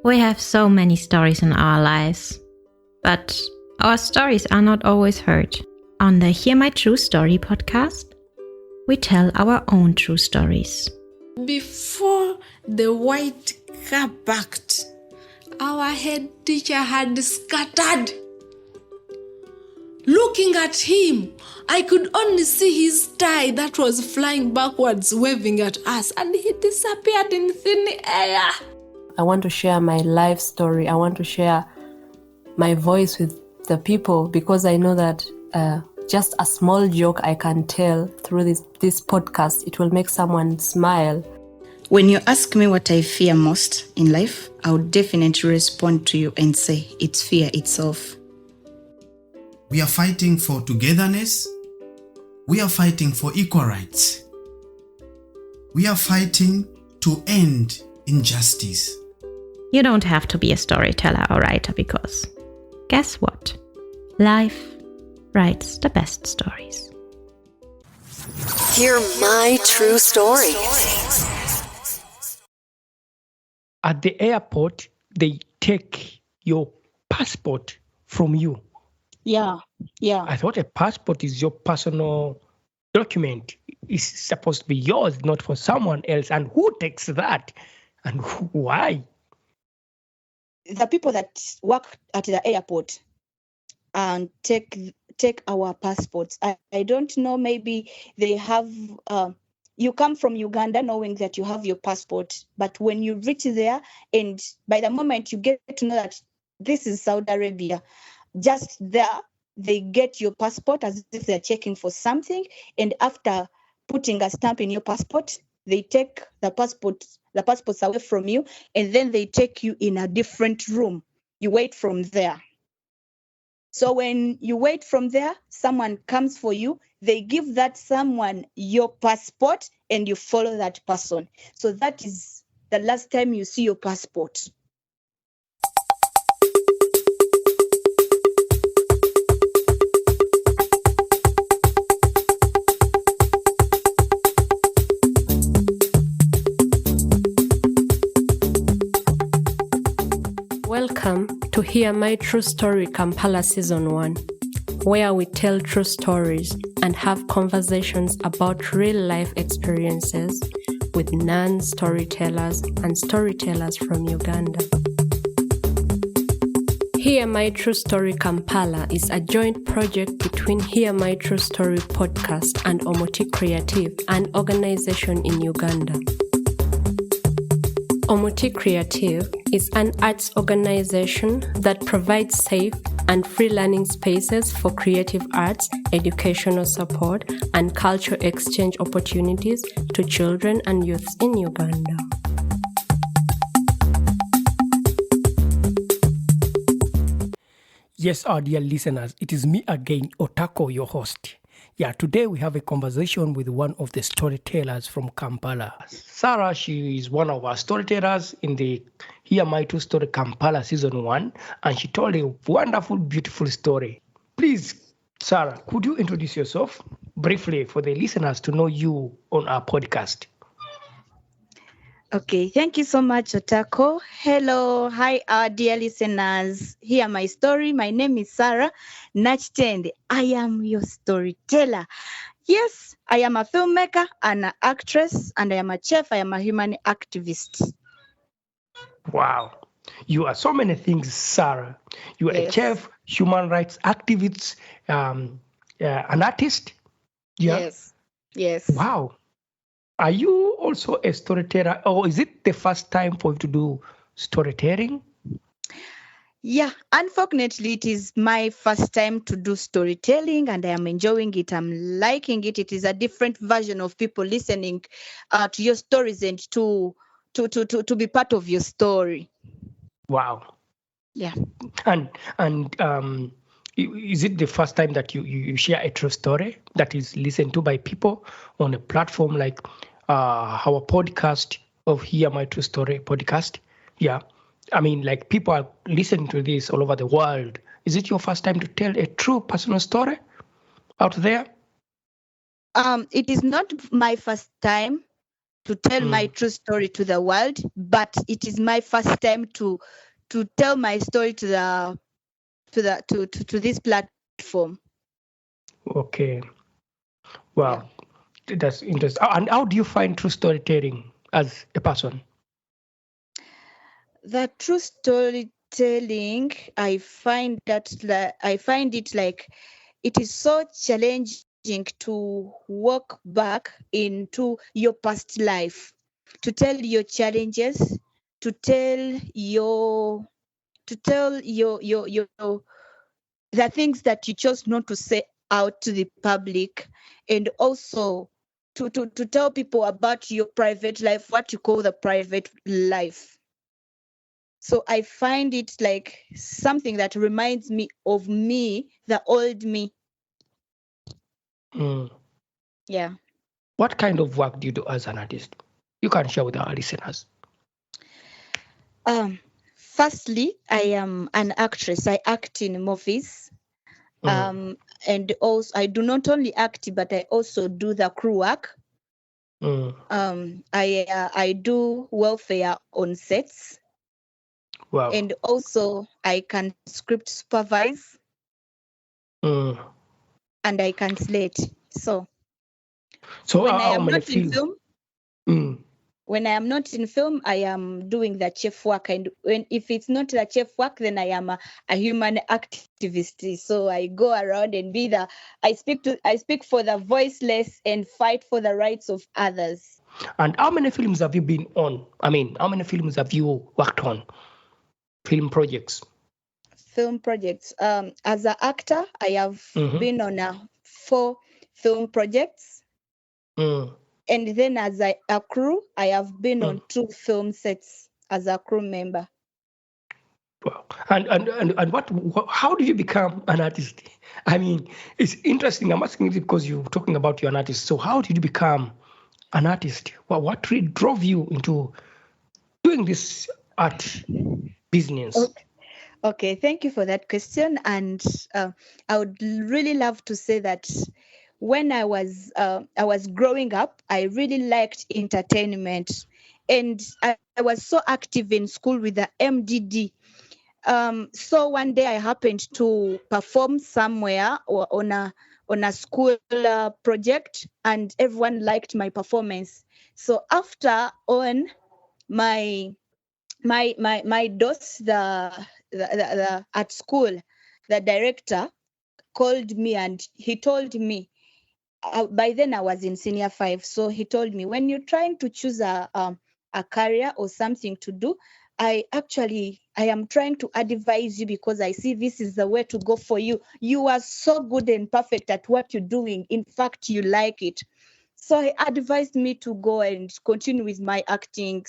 We have so many stories in our lives, but our stories are not always heard. On the Hear My True Story podcast, we tell our own true stories. Before the white car parked, our head teacher had scattered. Looking at him, I could only see his tie that was flying backwards, waving at us, and he disappeared in thin air. I want to share my life story. I want to share my voice with the people because I know that just a small joke I can tell through this podcast, it will make someone smile. When you ask me what I fear most in life, I would definitely respond to you and say it's fear itself. We are fighting for togetherness. We are fighting for equal rights. We are fighting to end injustice. You don't have to be a storyteller or writer because, guess what? Life writes the best stories. Hear my true story. At the airport, they take your passport from you. Yeah. I thought a passport is your personal document. It's supposed to be yours, not for someone else. And who takes that? And why? The people that work at the airport and take our passports. I don't know, maybe they have... you come from Uganda knowing that you have your passport, but when you reach there, and by the moment you get to know that this is Saudi Arabia, just there, they get your passport as if they're checking for something. And after putting a stamp in your passport, they take the passports away from you, and then they take you in a different room. You wait from there. So when you wait from there, someone comes for you. They give that someone your passport, and you follow that person. So that is the last time you see your passport. Welcome to Hear My True Story Kampala Season 1, where we tell true stories and have conversations about real-life experiences with non-storytellers and storytellers from Uganda. Hear My True Story Kampala is a joint project between Hear My True Story podcast and Omoti Creative, an organization in Uganda. Omoti Creative is an arts organization that provides safe and free learning spaces for creative arts, educational support, and cultural exchange opportunities to children and youths in Uganda. Yes, our dear listeners, it is me again, Otako, your host. Yeah, today we have a conversation with one of the storytellers from Kampala. Sarah, she is one of our storytellers in the Hear My True Story Kampala Season 1, and she told a wonderful, beautiful story. Please, Sarah, could you introduce yourself briefly for the listeners to know you on our podcast? Okay, thank you so much, Otako. Hello, hi, our dear listeners. Hear my story. My name is Sarah Nakitende. I am your storyteller. Yes, I am a filmmaker, an actress, and I am a chef. I am a human activist. Wow, you are so many things, Sarah. You are a chef, human rights activist, an artist. Yeah? Yes. Wow. Are you also a storyteller, or is it the first time for you to do storytelling? Yeah, unfortunately, it is my first time to do storytelling, and I am enjoying it. I'm liking it. It is a different version of people listening to your stories and to be part of your story. Wow. Yeah. And is it the first time that you share a true story that is listened to by people on a platform like our podcast of Hear My True Story podcast? Yeah. I mean, like, people are listening to this all over the world. Is it your first time to tell a true personal story out there? It is not my first time to tell my true story to the world, but it is my first time to tell my story to this platform. Okay. Wow. That's interesting. And how do you find true storytelling as a person? The true storytelling, I find it like it is so challenging to walk back into your past life, to tell your challenges, to tell your the things that you chose not to say out to the public, and also to tell people about your private life, what you call the private life. So I find it like something that reminds me of me, the old me. Yeah. What kind of work do you do as an artist? You can share with our listeners. Firstly, I am an actress. I act in movies. And also I do not only act, but I also do the crew work. I do welfare on sets. Wow. And also I can script supervise. And I can slate. So when I am not in film, when I am not in film, I am doing the chef work. And if it's not the chef work, then I am a human activist. So I go around and I speak for the voiceless and fight for the rights of others. And how many films have you been on? I mean, how many films have you worked on? Film projects. As an actor, I have been on 4 film projects. And then as a crew, I have been on 2 film sets as a crew member. Wow. And how did you become an artist? I mean, it's interesting. I'm asking this because you're talking about you're an artist. So how did you become an artist? What really drove you into doing this art business? Okay, thank you for that question. And I would really love to say that when I was growing up, I really liked entertainment, and I was so active in school with the MDD. So one day I happened to perform somewhere or on a school project, and everyone liked my performance. So after on my boss, the at school, the director called me and he told me, by then I was in senior 5. So he told me, when you're trying to choose a career or something to do, I am trying to advise you because I see this is the way to go for you. You are so good and perfect at what you're doing. In fact, you like it. So he advised me to go and continue with my acting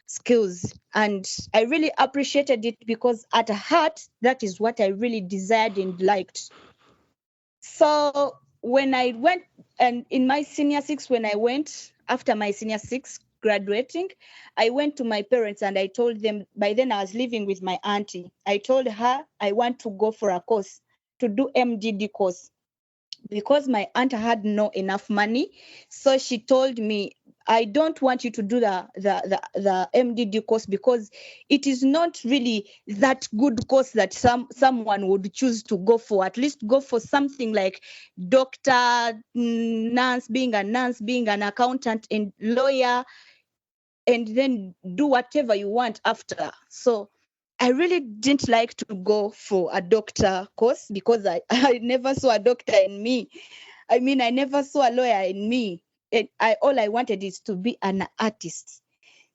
skills. And I really appreciated it because at heart, that is what I really desired and liked. So when I went, and in my senior 6, after my senior 6 graduating, I went to my parents and I told them, by then I was living with my auntie. I told her I want to go for a course, to do MDD course, because my aunt had not enough money. So she told me, I don't want you to do the MDD course because it is not really that good course that someone would choose to go for. At least go for something like doctor, nurse, being an accountant and lawyer, and then do whatever you want after. So I really didn't like to go for a doctor course because I never saw a doctor in me. I mean, I never saw a lawyer in me. All I wanted is to be an artist.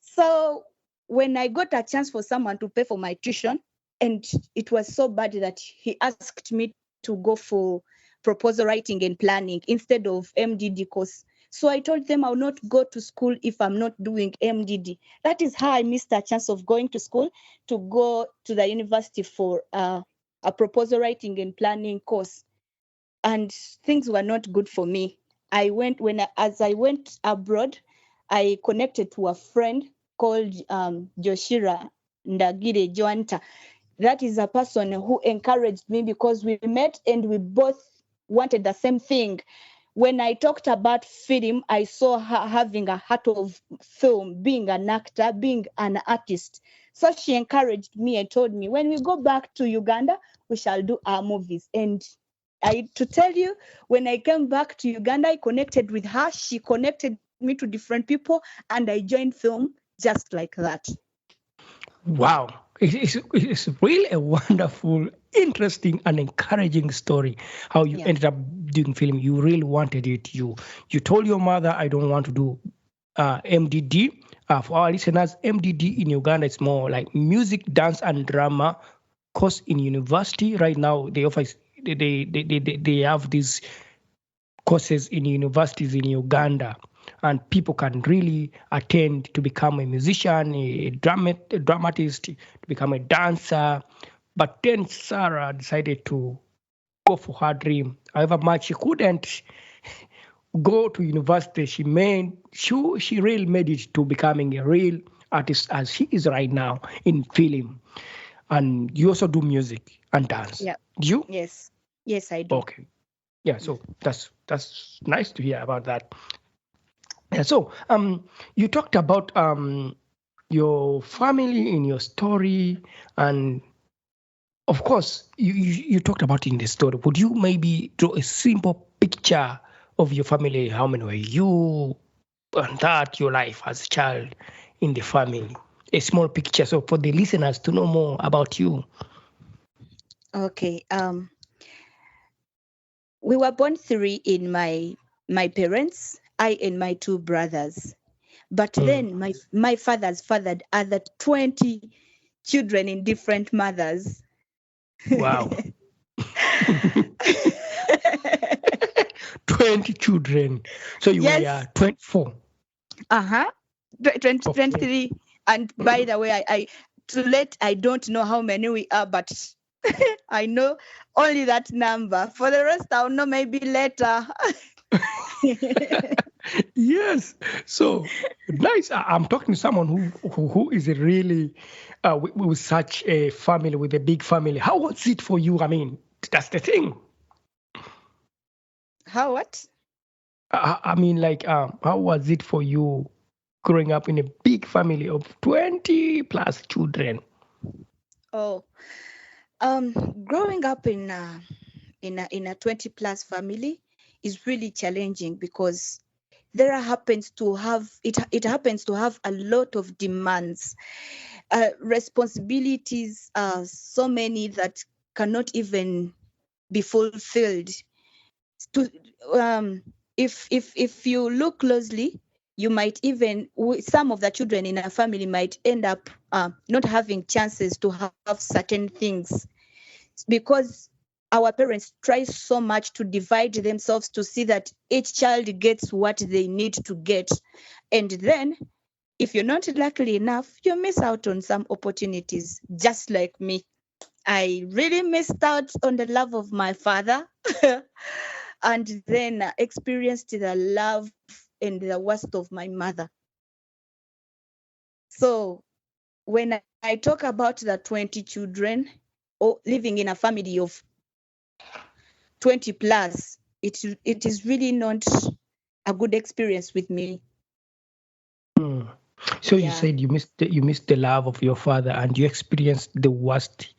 So when I got a chance for someone to pay for my tuition, and it was so bad that he asked me to go for proposal writing and planning instead of MDD course. So I told them I'll not go to school if I'm not doing MDD. That is how I missed a chance of going to school, to go to the university for a proposal writing and planning course. And things were not good for me. As I went abroad, I connected to a friend called Joshira Ndagire Joanta. That is a person who encouraged me because we met and we both wanted the same thing. when I talked about film, I saw her having a heart of film, being an actor, being an artist. So she encouraged me and told me, when we go back to Uganda, we shall do our movies. And to tell you, when I came back to Uganda, I connected with her. She connected me to different people, and I joined film just like that. Wow. It's really a wonderful, interesting, and encouraging story. How you ended up doing film. You really wanted it. You told your mother, I don't want to do MDD. For our listeners, MDD in Uganda, it's more like music, dance, and drama course in university. Right now, they offer they have these courses in universities in Uganda, and people can really attend to become a musician, a dramatist, to become a dancer. But then Sarah decided to go for her dream. However much she couldn't go to university, she really made it to becoming a real artist as she is right now in film. And you also do music and dance. Yeah. Do you? Yes, I do. Okay. Yeah, so that's nice to hear about that. Yeah, so you talked about your family in your story, and of course you talked about in the story. Would you maybe draw a simple picture of your family? How many were you, and that your life as a child in the family? A small picture, so for the listeners to know more about you. Okay. We were born 3 in my parents, I and my 2 brothers. But then my fathers fathered other 20 children in different mothers. Wow. 20 children. So you were 24. 23. And by the way, I don't know how many we are, but I know only that number. For the rest, I'll know maybe later. Yes. So nice. I'm talking to someone who is really with such a family, with a big family. How was it for you? I mean, that's the thing. How what? I mean, like, how was it for you growing up in a big family of 20 plus children? Oh, growing up in a 20 plus family is really challenging because it happens to have a lot of demands, responsibilities are so many that cannot even be fulfilled. If you look closely, you might even, some of the children in a family might end up not having chances to have certain things because our parents try so much to divide themselves to see that each child gets what they need to get. And then if you're not lucky enough, you miss out on some opportunities, just like me. I really missed out on the love of my father and then experienced the love and the worst of my mother. So when I talk about the 20 children or living in a family of 20 plus, it is really not a good experience with me. So you said you missed the love of your father and you experienced the worst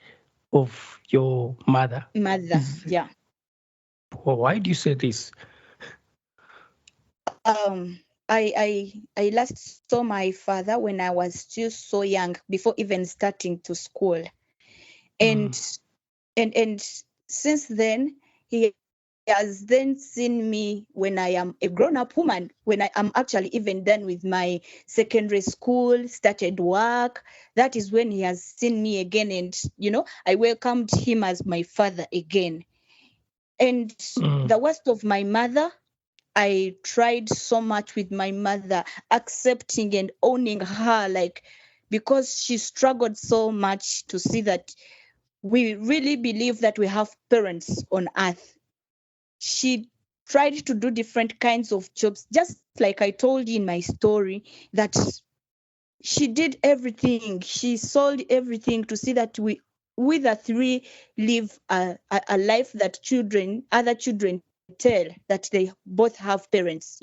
of your mother. Yeah. Why do you say this? I last saw my father when I was still so young, before even starting to school, and since then he has then seen me when I am a grown-up woman, when I am actually even done with my secondary school, started work. That is when he has seen me again, and I welcomed him as my father again. And the worst of my mother, I tried so much with my mother, accepting and owning her, like, because she struggled so much to see that we really believe that we have parents on earth. She tried to do different kinds of jobs, just like I told you in my story, that she did everything. She sold everything to see that we the 3 live a life that other children tell that they both have parents,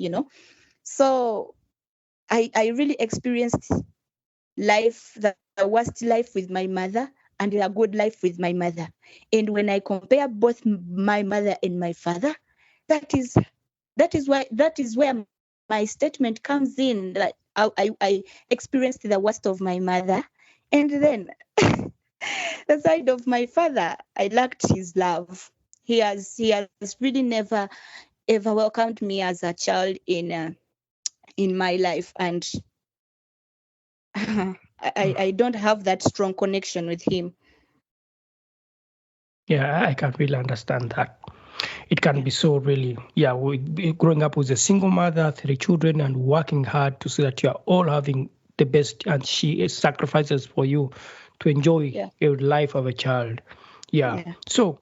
So I really experienced life, the worst life with my mother and a good life with my mother. And when I compare both my mother and my father, that is where my statement comes in. That I experienced the worst of my mother, and then the side of my father, I lacked his love. He has really never ever welcomed me as a child in my life, and I don't have that strong connection with him. Yeah, I can really understand that. It can be so really, growing up with a single mother, 3 children, and working hard to see that you are all having the best, and she sacrifices for you to enjoy your life of a child. Yeah. So,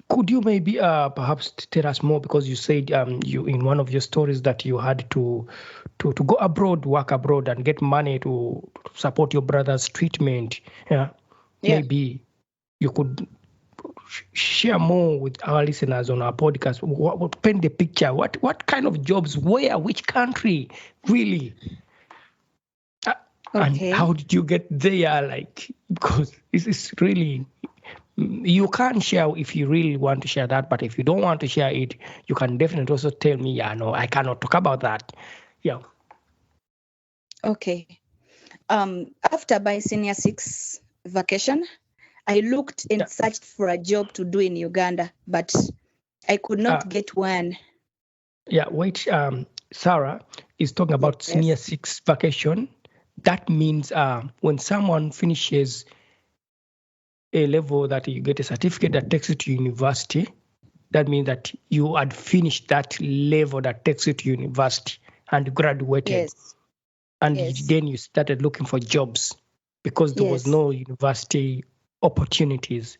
could you maybe perhaps tell us more, because you said you in one of your stories that you had to go abroad, work abroad, and get money to support your brother's treatment. Yeah. Maybe you could share more with our listeners on our podcast. What paint the picture? What kind of jobs? Where? Which country? Really? And how did you get there? Like, because this is really, you can share if you really want to share that, but if you don't want to share it, you can definitely also tell me, no, I cannot talk about that. Yeah. Okay. After my senior 6 vacation, I looked and searched for a job to do in Uganda, but I could not get one. Yeah, wait, Sarah is talking about senior 6 vacation. That means when someone finishes a level that you get a certificate that takes you to university, that means that you had finished that level that takes you to university and graduated. Yes. And then you started looking for jobs because there was no university opportunities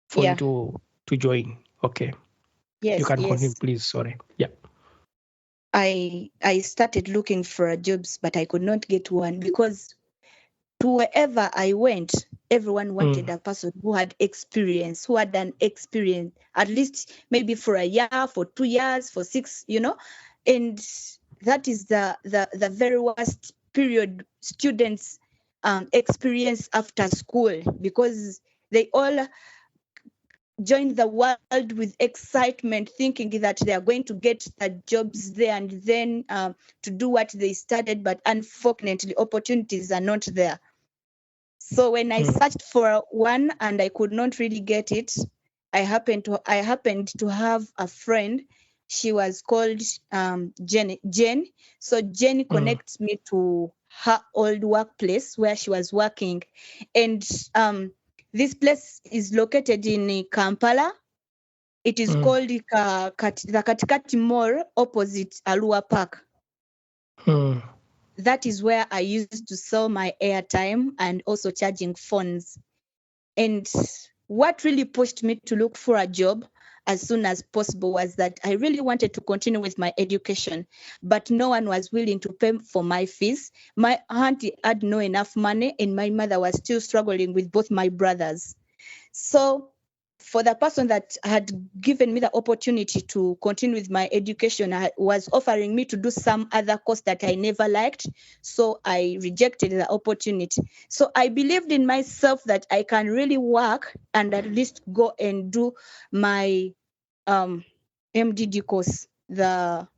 for you to join. Okay. Yes. You can continue, please. Sorry. Yeah. I started looking for jobs, but I could not get one because to wherever I went, everyone wanted a person who had experience, who had an experience, at least maybe for a year, for 2 years, for 6, and that is the very worst period students experience after school, because they all join the world with excitement, thinking that they are going to get the jobs there and then to do what they studied, but unfortunately opportunities are not there. So when I searched for one and I could not really get it, I happened to have a friend. She was called Jen. So Jen connects me to her old workplace where she was working, and this place is located in Kampala. It is called the Katikati Mall opposite Alua Park. That is where I used to sell my airtime and also charging phones. And what really pushed me to look for a job as soon as possible was that I really wanted to continue with my education, but no one was willing to pay for my fees. My auntie had no enough money, and my mother was still struggling with both my brothers. So for the person that had given me the opportunity to continue with my education, was offering me to do some other course that I never liked. So I rejected the opportunity. So I believed in myself that I can really work and at least go and do my MDD course, the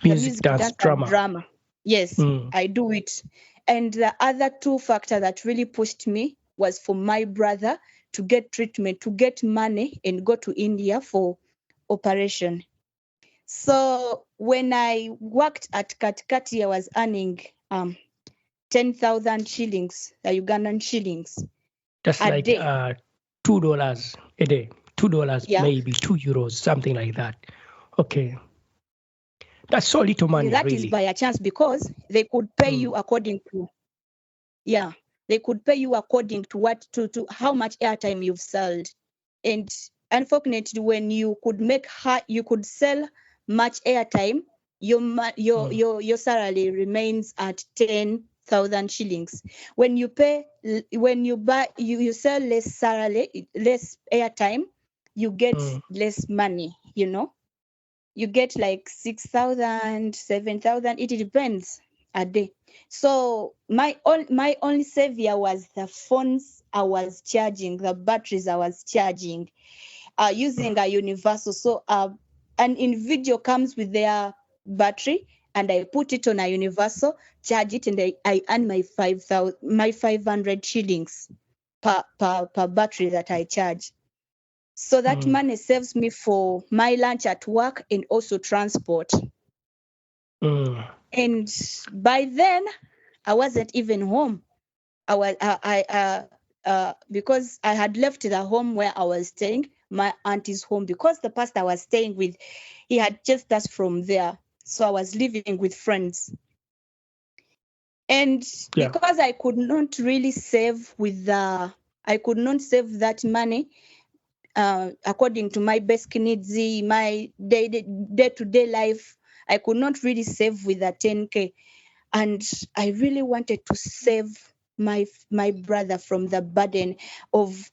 music dance drama. Yes, I do it. And the other 2 factors that really pushed me was for my brother to get treatment, to get money and go to India for operation. So when I worked at Katikati, I was earning 10,000 shillings, Ugandan shillings. That's like $2 a day. $2, maybe €2, something like that. Okay. That's so little money, that really. Is by a chance, because they could pay you according to, they could pay you according to what to how much airtime you've sold. And unfortunately, when you could sell much airtime, your salary remains at 10,000 shillings. When you sell less salary, less airtime, you get less money, you get like 6,000, 7,000. It depends a day. So my only savior was the phones I was charging, the batteries I was charging, using a universal. So an individual comes with their battery, and I put it on a universal, charge it, and I earn my 500 shillings per battery that I charge. So that money saves me for my lunch at work and also transport. And by then, I wasn't even home. I was because I had left the home where I was staying, my auntie's home, because the pastor I was staying with, he had chased us from there. So I was living with friends. And because I could not really save I could not save that money according to my basic needs, my day-to-day life, I could not really save with the 10K. And I really wanted to save my brother from the burden of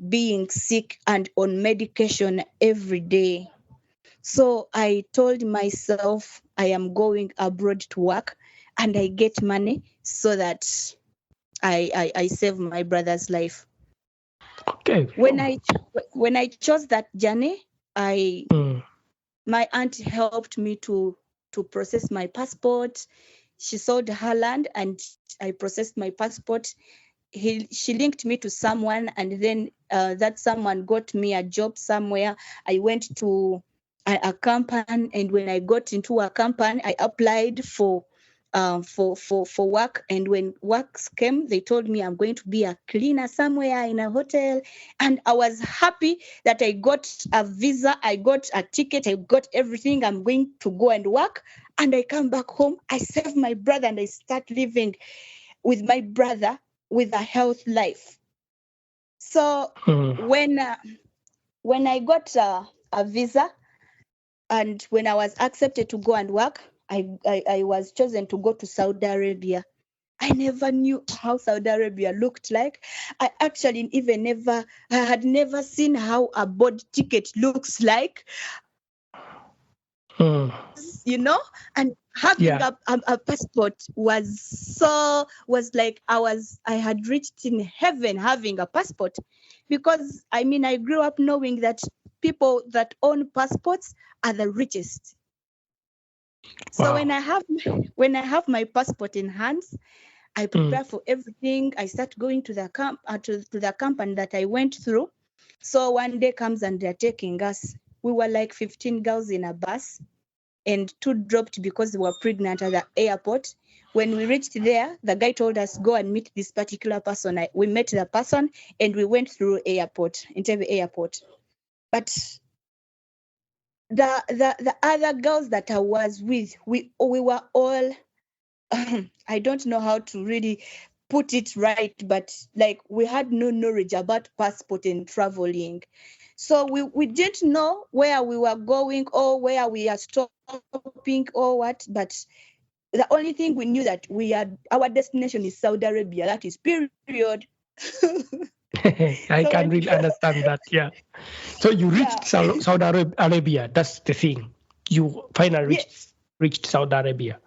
being sick and on medication every day. So I told myself I am going abroad to work, and I get money so that I save my brother's life. Okay. When I chose that journey, my aunt helped me to process my passport. She sold her land, and I processed my passport. She linked me to someone, and then that someone got me a job somewhere. I went to a company, and when I got into a company, I applied for work. And when works came, they told me I'm going to be a cleaner somewhere in a hotel. And I was happy that I got a visa, I got a ticket, I got everything. I'm going to go and work. And I come back home, I save my brother, and I start living with my brother with a health life. So when I got a visa, and when I was accepted to go and work, I was chosen to go to Saudi Arabia. I never knew how Saudi Arabia looked like. I actually I had never seen how a board ticket looks like. And having a passport was like I had reached in heaven having a passport, because I grew up knowing that people that own passports are the richest. So when I have my passport in hands, I prepare for everything. I start going to the to the company that I went through. So one day comes and they're taking us. We were like 15 girls in a bus, and 2 dropped because they were pregnant at the airport. When we reached there, the guy told us, go and meet this particular person. We met the person, and we went through Entebbe airport. But the other girls that I was with, we were all I don't know how to really put it right, but like we had no knowledge about passport and traveling. So we didn't know where we were going or where we are stopping or what, but the only thing we knew that our destination is Saudi Arabia. That is period. I can really understand that. Yeah. So you reached Saudi Arabia. That's the thing. You finally reached Saudi Arabia.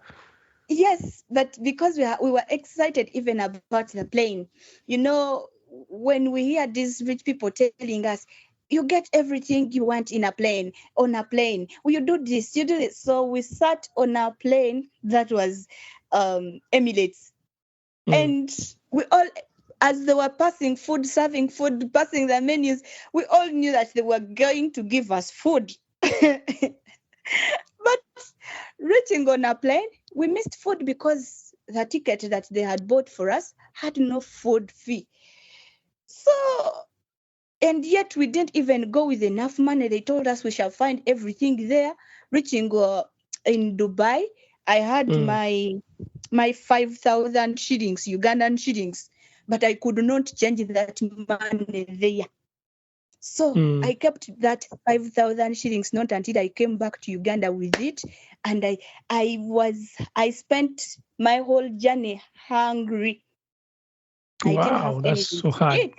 Yes, but because we were excited even about the plane. When we hear these rich people telling us, you get everything you want on a plane. Well, you do this, you do this. So we sat on a plane that was Emirates. And we all, as they were serving food, passing the menus, we all knew that they were going to give us food. But reaching on a plane, we missed food because the ticket that they had bought for us had no food fee. So, and yet we didn't even go with enough money. They told us we shall find everything there. Reaching in Dubai, I had my 5,000 shillings, Ugandan shillings, but I could not change that money there. So I kept that 5,000 shillings, not until I came back to Uganda with it. And I spent my whole journey hungry. Wow, that's so hard.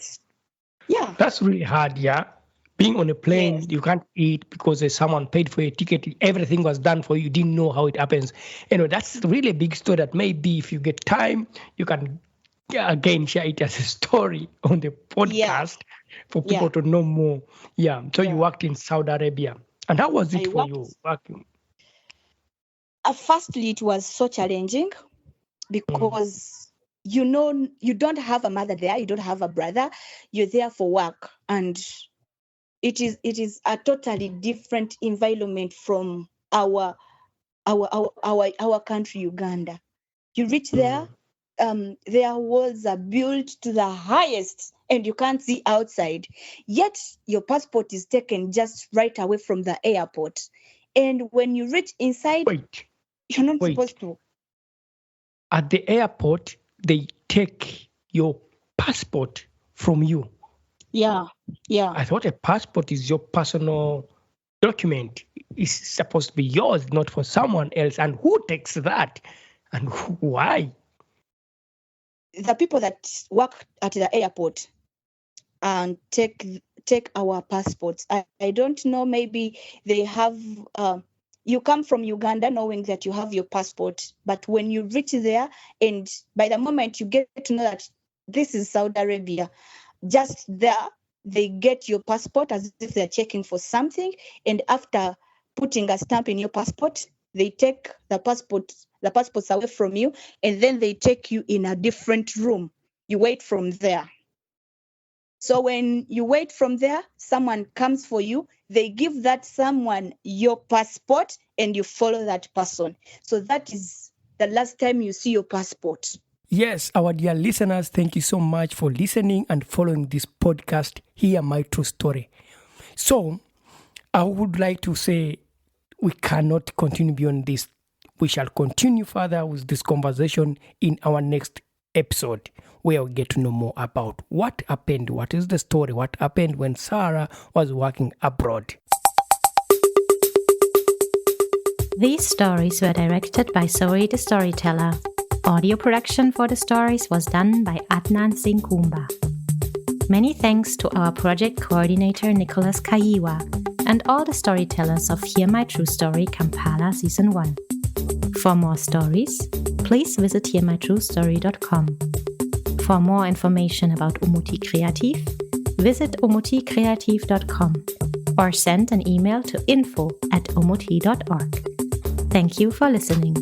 Yeah. That's really hard, yeah. Being on a plane, Yes. you can't eat because someone paid for your ticket. Everything was done for you. You didn't know how it happens. That's really a big story that maybe if you get time, you can again share it as a story on the podcast for people to know more. Yeah. So you worked in Saudi Arabia. And how was it for you working? Firstly, it was so challenging because you don't have a mother there, you don't have a brother, you're there for work, and it is a totally different environment from our country, Uganda. You reach there, their walls are built to the highest and you can't see outside, yet your passport is taken just right away from the airport, and when you reach inside, you're not supposed to. At the airport, they take your passport from you. Yeah. I thought a passport is your personal document. It's supposed to be yours, not for someone else. And who takes that? And why? The people that work at the airport and take our passports. I don't know, maybe they have you come from Uganda knowing that you have your passport, but when you reach there, and by the moment you get to know that this is Saudi Arabia, just there they get your passport as if they're checking for something, and after putting a stamp in your passport, they take the passports away from you, and then they take you in a different room. You wait from there. So when you wait from there, someone comes for you, they give that someone your passport, and you follow that person. So that is the last time you see your passport. Yes, our dear listeners, thank you so much for listening and following this podcast, Hear My True Story. So I would like to say we cannot continue beyond this. We shall continue further with this conversation in our next episode, where we get to know more about what happened, what is the story, what happened when Sarah was working abroad. These stories were directed by Zoe the Storyteller. Audio production for the stories was done by Adnan Singh Kumba. Many thanks to our project coordinator Nicholas Kaiwa and all the storytellers of Hear My True Story Kampala Season 1. For more stories, please visit hearmytruestory.com. For more information about Umuti Kreativ, visit umutikreativ.com or send an email to info@umuti.org. Thank you for listening.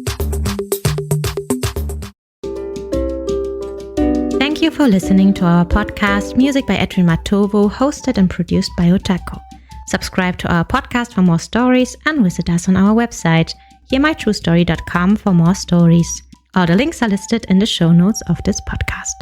Thank you for listening to our podcast, Music by Edwin Matovo, hosted and produced by Otako. Subscribe to our podcast for more stories and visit us on our website, hearmytruestory.com, for more stories. All the links are listed in the show notes of this podcast.